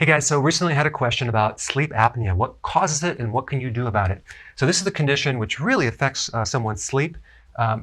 Hey guys, so recently I had a question about sleep apnea. What causes it and what can you do about it? So this is the condition which really affects someone's sleep.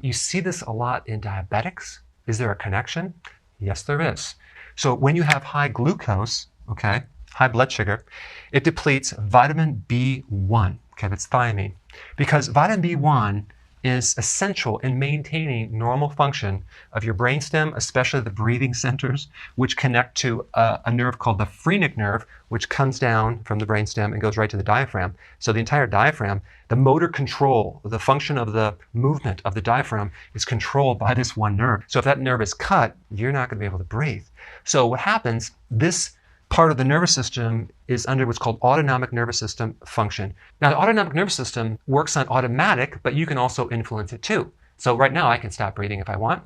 You see this a lot in diabetics. Is there a connection? Yes, there is. So when you have high glucose, okay, high blood sugar, it depletes vitamin B1, okay, that's thiamine. Because vitamin B1 is essential in maintaining normal function of your brainstem, especially the breathing centers, which connect to a nerve called the phrenic nerve, which comes down from the brainstem and goes right to the diaphragm. So the entire diaphragm, the motor control, the function of the movement of the diaphragm is controlled by this one nerve. So if that nerve is cut, you're not going to be able to breathe. So what happens, this part of the nervous system is under what's called autonomic nervous system function. Now, the autonomic nervous system works on automatic, but you can also influence it too. So right now I can stop breathing if I want.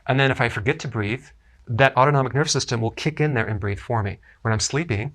And then if I forget to breathe, that autonomic nervous system will kick in there and breathe for me. When I'm sleeping,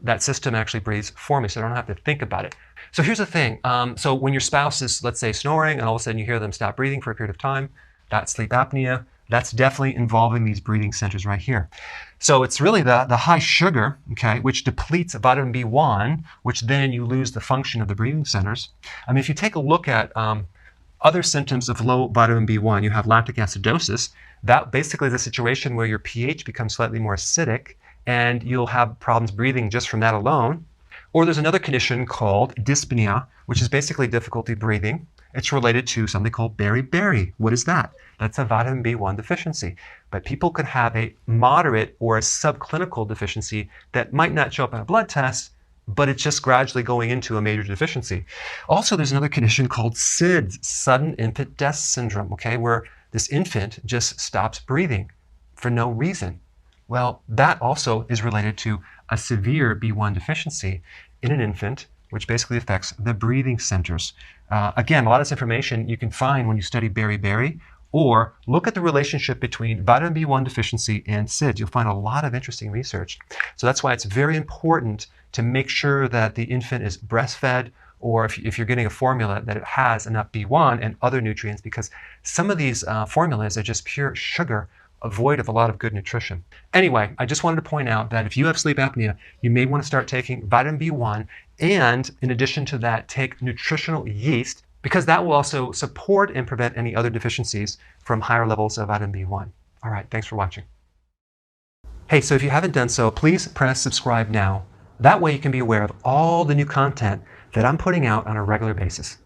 that system actually breathes for me, so I don't have to think about it. So here's the thing. So when your spouse is, let's say, snoring, and all of a sudden you hear them stop breathing for a period of time, that's sleep apnea. That's definitely involving these breathing centers right here. So it's really the high sugar, okay, which depletes vitamin B1, which then you lose the function of the breathing centers. I mean, if you take a look at other symptoms of low vitamin B1, you have lactic acidosis. That basically is a situation where your pH becomes slightly more acidic and you'll have problems breathing just from that alone. Or there's another condition called dyspnea, which is basically difficulty breathing. It's related to something called beriberi. What is that? That's a vitamin B1 deficiency. But people could have a moderate or a subclinical deficiency that might not show up on a blood test, but it's just gradually going into a major deficiency. Also, there's another condition called SIDS, sudden infant death syndrome, okay, where this infant just stops breathing for no reason. Well, that also is related to a severe B1 deficiency in an infant, which basically affects the breathing centers. Again, a lot of this information you can find when you study beriberi, or look at the relationship between vitamin B1 deficiency and SIDS. You'll find a lot of interesting research. So that's why it's very important to make sure that the infant is breastfed, or if you're getting a formula, that it has enough B1 and other nutrients, because some of these formulas are just pure sugar, void of a lot of good nutrition. Anyway, I just wanted to point out that if you have sleep apnea, you may want to start taking vitamin B1, and in addition to that, take nutritional yeast, because that will also support and prevent any other deficiencies from higher levels of vitamin B1. All right, thanks for watching. Hey, so if you haven't done so, please press subscribe now. That way you can be aware of all the new content that I'm putting out on a regular basis.